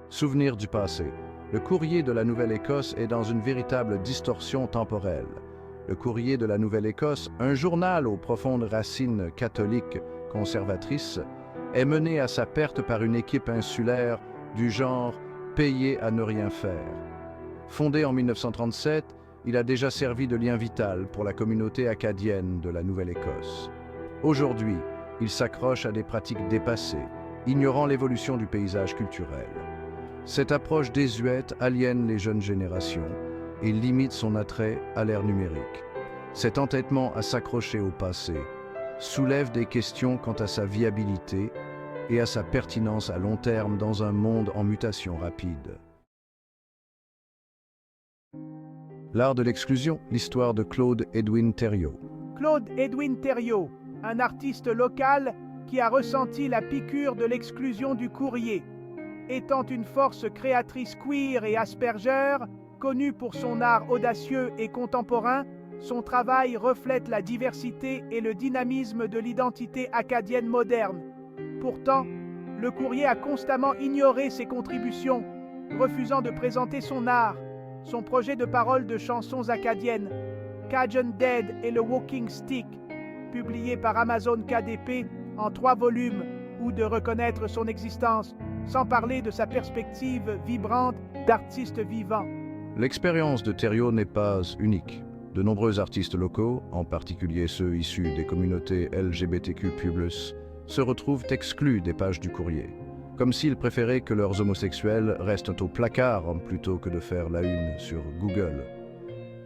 Souvenir du passé. Le courrier de la Nouvelle-Écosse est dans une véritable distorsion temporelle. Le courrier de la Nouvelle-Écosse, un journal aux profondes racines catholiques conservatrices, est mené à sa perte par une équipe insulaire du genre payé à ne rien faire. Fondé en 1937, il a déjà servi de lien vital pour la communauté acadienne de la Nouvelle-Écosse. Aujourd'hui, il s'accroche à des pratiques dépassées, ignorant l'évolution du paysage culturel. Cette approche désuète aliène les jeunes générations et limite son attrait à l'ère numérique. Cet entêtement à s'accrocher au passé soulève des questions quant à sa viabilité et à sa pertinence à long terme dans un monde en mutation rapide. L'art de l'exclusion, l'histoire de Claude Edwin Thériault. Claude Edwin Thériault, un artiste local qui a ressenti la piqûre de l'exclusion du courrier. Étant une force créatrice queer et Asperger, connu pour son art audacieux et contemporain, son travail reflète la diversité et le dynamisme de l'identité acadienne moderne. Pourtant, le courrier a constamment ignoré ses contributions, refusant de présenter son art, son projet de paroles de chansons acadiennes, Cajun Dead et le Walking Stick, publié par Amazon KDP en 3 volumes, ou de reconnaître son existence, sans parler de sa perspective vibrante d'artiste vivant. L'expérience de Thériault n'est pas unique. De nombreux artistes locaux, en particulier ceux issus des communautés LGBTQ+, se retrouvent exclus des pages du courrier, comme s'ils préféraient que leurs homosexuels restent au placard plutôt que de faire la une sur Google.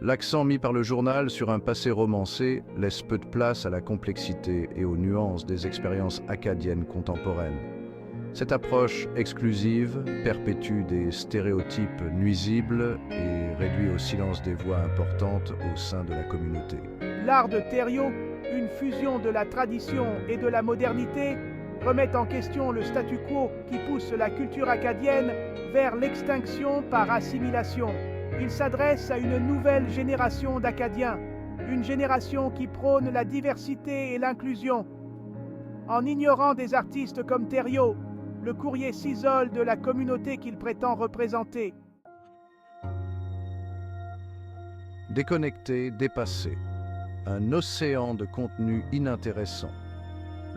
L'accent mis par le journal sur un passé romancé laisse peu de place à la complexité et aux nuances des expériences acadiennes contemporaines. Cette approche exclusive perpétue des stéréotypes nuisibles et réduit au silence des voix importantes au sein de la communauté. L'art de Thériault, une fusion de la tradition et de la modernité, remet en question le statu quo qui pousse la culture acadienne vers l'extinction par assimilation. Il s'adresse à une nouvelle génération d'Acadiens, une génération qui prône la diversité et l'inclusion. En ignorant des artistes comme Thériault, le courrier s'isole de la communauté qu'il prétend représenter. Déconnecté, dépassé. Un océan de contenu inintéressant.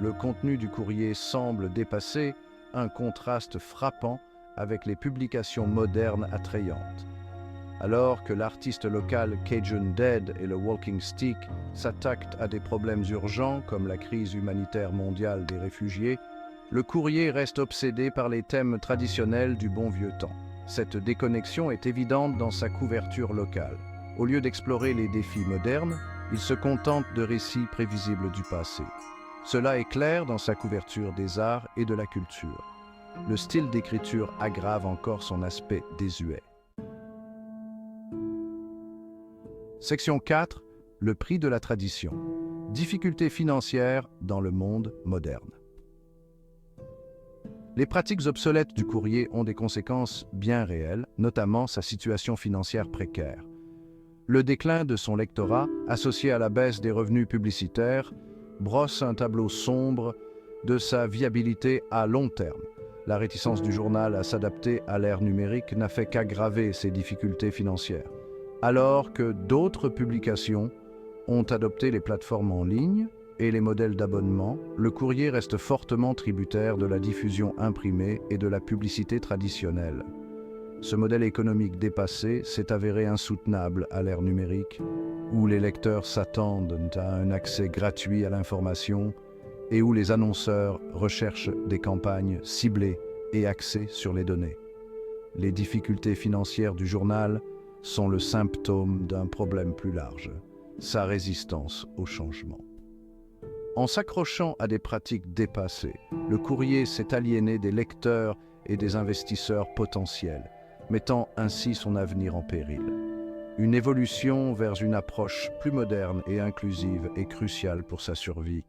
Le contenu du courrier semble dépasser un contraste frappant avec les publications modernes attrayantes. Alors que l'artiste local Cajun Dead et le Walking Stick s'attaquent à des problèmes urgents comme la crise humanitaire mondiale des réfugiés, le courrier reste obsédé par les thèmes traditionnels du bon vieux temps. Cette déconnexion est évidente dans sa couverture locale. Au lieu d'explorer les défis modernes, il se contente de récits prévisibles du passé. Cela est clair dans sa couverture des arts et de la culture. Le style d'écriture aggrave encore son aspect désuet. Section 4. Le prix de la tradition. Difficultés financières dans le monde moderne. Les pratiques obsolètes du courrier ont des conséquences bien réelles, notamment sa situation financière précaire. Le déclin de son lectorat, associé à la baisse des revenus publicitaires, brosse un tableau sombre de sa viabilité à long terme. La réticence du journal à s'adapter à l'ère numérique n'a fait qu'aggraver ses difficultés financières. Alors que d'autres publications ont adopté les plateformes en ligne et les modèles d'abonnement, le courrier reste fortement tributaire de la diffusion imprimée et de la publicité traditionnelle. Ce modèle économique dépassé s'est avéré insoutenable à l'ère numérique, où les lecteurs s'attendent à un accès gratuit à l'information et où les annonceurs recherchent des campagnes ciblées et axées sur les données. Les difficultés financières du journal sont le symptôme d'un problème plus large, sa résistance au changement. En s'accrochant à des pratiques dépassées, le courrier s'est aliéné des lecteurs et des investisseurs potentiels, mettant ainsi son avenir en péril. Une évolution vers une approche plus moderne et inclusive est cruciale pour sa survie